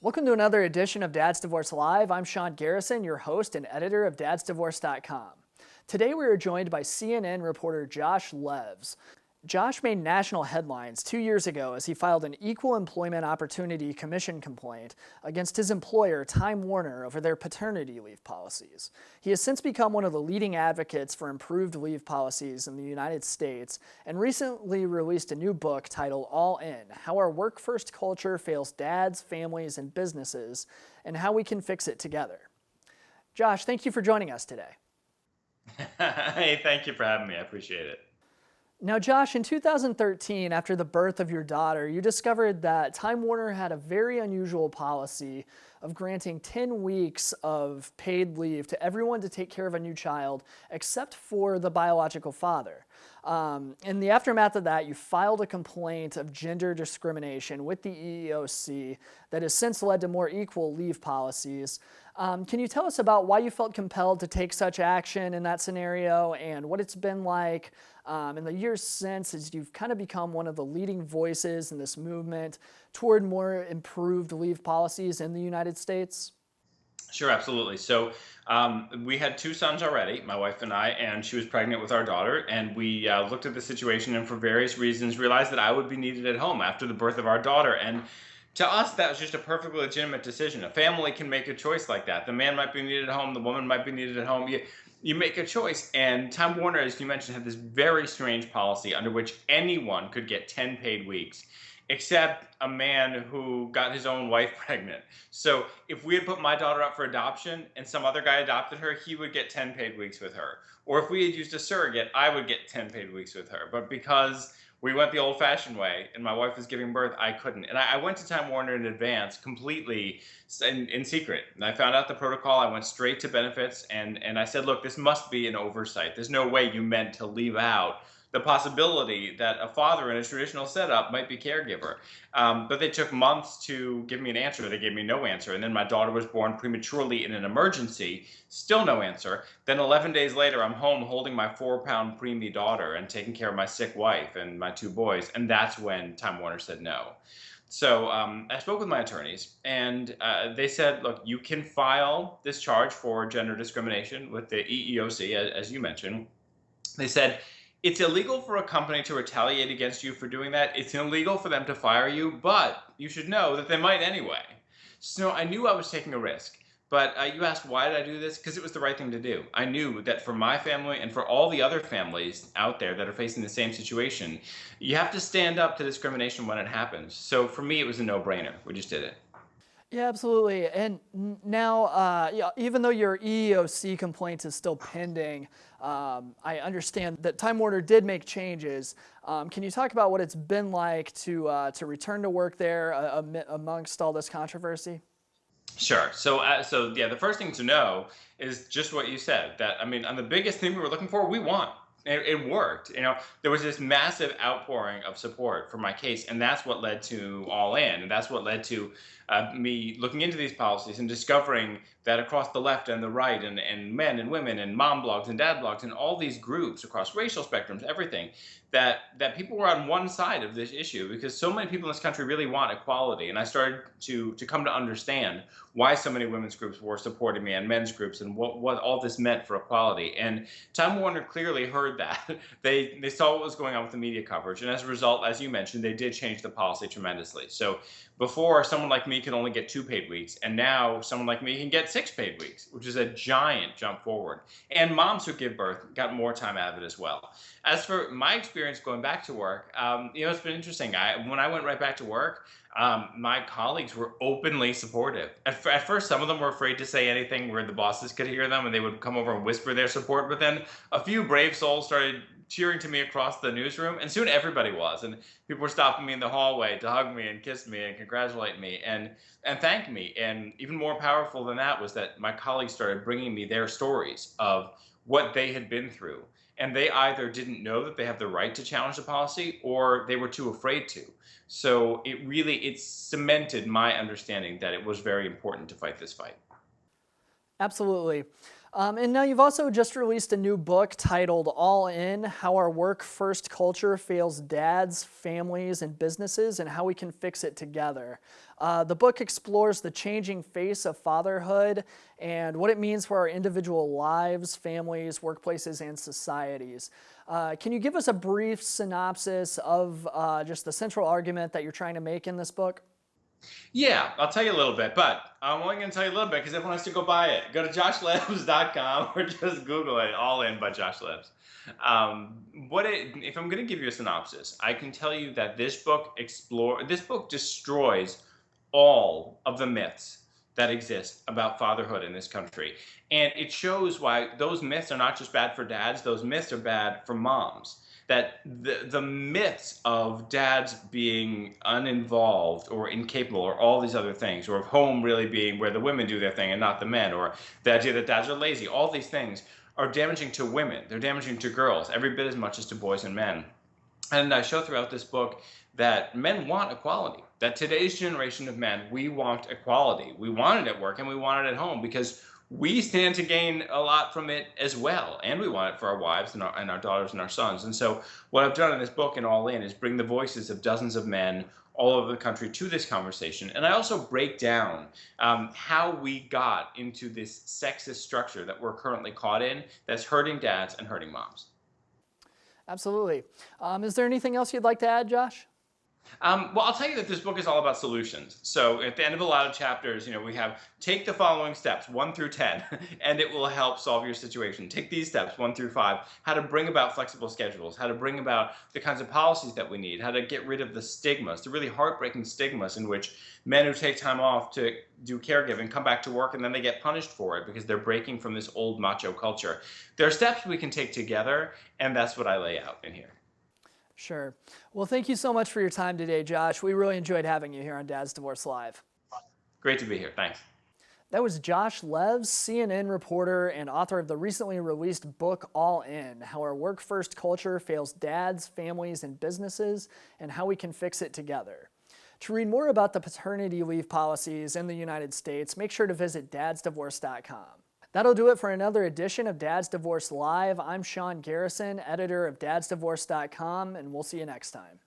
Welcome to another edition of Dad's Divorce Live. I'm Sean Garrison, your host and editor of DadsDivorce.com. Today we are joined by CNN reporter Josh Levs. Josh made national headlines 2 years ago as he filed an Equal Employment Opportunity Commission complaint against his employer, Time Warner, over their paternity leave policies. He has since become one of the leading advocates for improved leave policies in the United States and recently released a new book titled All In: How Our Work-First Culture Fails Dads, Families, and Businesses, and How We Can Fix It Together. Josh, thank you for joining us today. Hey, thank you for having me. I appreciate it. Now, Josh, in 2013, after the birth of your daughter, you discovered that Time Warner had a very unusual policy of granting 10 weeks of paid leave to everyone to take care of a new child, except for the biological father. In the aftermath of that, you filed a complaint of gender discrimination with the EEOC that has since led to more equal leave policies. Can you tell us about why you felt compelled to take such action in that scenario and what it's been like in the years since as you've kind of become one of the leading voices in this movement toward more improved leave policies in the United States? Sure, absolutely. So we had two sons already, my wife and I, and she was pregnant with our daughter. And we looked at the situation and for various reasons realized that I would be needed at home after the birth of our daughter. And to us, that was just a perfectly legitimate decision. A family can make a choice like that. The man might be needed at home, the woman might be needed at home. You make a choice. And Time Warner, as you mentioned, had this very strange policy under which anyone could get 10 paid weeks, except a man who got his own wife pregnant. So if we had put my daughter up for adoption and some other guy adopted her, he would get 10 paid weeks with her. Or if we had used a surrogate, I would get 10 paid weeks with her. But because we went the old fashioned way and my wife was giving birth, I couldn't. And I went to Time Warner in advance, completely in secret. And I found out the protocol. I went straight to benefits and I said, look, this must be an oversight. There's no way you meant to leave out the possibility that a father in a traditional setup might be caregiver. But they took months to give me an answer. They gave me no answer. And then my daughter was born prematurely in an emergency, still no answer. Then 11 days later, I'm home holding my 4-pound preemie daughter and taking care of my sick wife and my two boys. And that's when Time Warner said no. So I spoke with my attorneys, and they said, look, you can file this charge for gender discrimination with the EEOC, as you mentioned. They said, it's illegal for a company to retaliate against you for doing that. It's illegal for them to fire you, but you should know that they might anyway. So I knew I was taking a risk. But you asked, why did I do this? Because it was the right thing to do. I knew that for my family and for all the other families out there that are facing the same situation, you have to stand up to discrimination when it happens. So for me, it was a no-brainer. We just did it. Yeah, absolutely. And now, even though your EEOC complaint is still pending, I understand that Time Warner did make changes. Can you talk about what it's been like to return to work there amongst all this controversy? Sure. So yeah, the first thing to know is just what you said. That I mean, on the biggest thing we were looking for, we won. It worked. There was this massive outpouring of support for my case, and that's what led to All In, and that's what led to me looking into these policies and discovering that across the left and the right, and men and women and mom blogs and dad blogs and all these groups across racial spectrums, everything, that people were on one side of this issue because so many people in this country really want equality. And I started to come to understand why so many women's groups were supporting me and men's groups and what all this meant for equality. And Time Warner clearly heard that. They saw what was going on with the media coverage. And as a result, as you mentioned, they did change the policy tremendously. So before, someone like me could only get 2 paid weeks. And now someone like me can get 6 paid weeks, which is a giant jump forward. And moms who give birth got more time out of it as well. As for my experience going back to work, it's been interesting. When I went right back to work, my colleagues were openly supportive. At first, some of them were afraid to say anything where the bosses could hear them, and they would come over and whisper their support. But then a few brave souls started cheering to me across the newsroom, and soon everybody was. And people were stopping me in the hallway to hug me and kiss me and congratulate me and thank me. And even more powerful than that was that my colleagues started bringing me their stories of what they had been through. And they either didn't know that they have the right to challenge the policy or they were too afraid to. So it cemented my understanding that it was very important to fight this fight. Absolutely. And now you've also just released a new book titled All In: How Our Work First Culture Fails Dads, Families, and Businesses, and How We Can Fix It Together. The book explores the changing face of fatherhood and what it means for our individual lives, families, workplaces, and societies. Can you give us a brief synopsis of just the central argument that you're trying to make in this book? Yeah, I'll tell you a little bit, but I'm only going to tell you a little bit because everyone has to go buy it. Go to joshlevs.com or just Google it, All In by Josh Levs. If I'm going to give you a synopsis, I can tell you that this book destroys all of the myths that exist about fatherhood in this country. And it shows why those myths are not just bad for dads, those myths are bad for moms. That the myths of dads being uninvolved or incapable or all these other things, or of home really being where the women do their thing and not the men, or the idea that dads are lazy, all these things are damaging to women. They're damaging to girls every bit as much as to boys and men. And I show throughout this book that men want equality, that today's generation of men, we want equality. We want it at work and we want it at home because we stand to gain a lot from it as well. And we want it for our wives and our daughters and our sons. And so what I've done in this book and All In is bring the voices of dozens of men all over the country to this conversation. And I also break down how we got into this sexist structure that we're currently caught in that's hurting dads and hurting moms. Absolutely. Is there anything else you'd like to add, Josh? Well, I'll tell you that this book is all about solutions. So at the end of a lot of chapters, we have take the following steps, 1 through 10, and it will help solve your situation. Take these steps, 1 through 5, how to bring about flexible schedules, how to bring about the kinds of policies that we need, how to get rid of the stigmas, the really heartbreaking stigmas in which men who take time off to do caregiving come back to work and then they get punished for it because they're breaking from this old macho culture. There are steps we can take together, and that's what I lay out in here. Sure. Well, thank you so much for your time today, Josh. We really enjoyed having you here on Dad's Divorce Live. Great to be here. Thanks. That was Josh Levs, CNN reporter and author of the recently released book All In: How Our Work First Culture Fails Dads, Families, and Businesses, and How We Can Fix It Together. To read more about the paternity leave policies in the United States, make sure to visit DadsDivorce.com. That'll do it for another edition of Dad's Divorce Live. I'm Sean Garrison, editor of DadsDivorce.com, and we'll see you next time.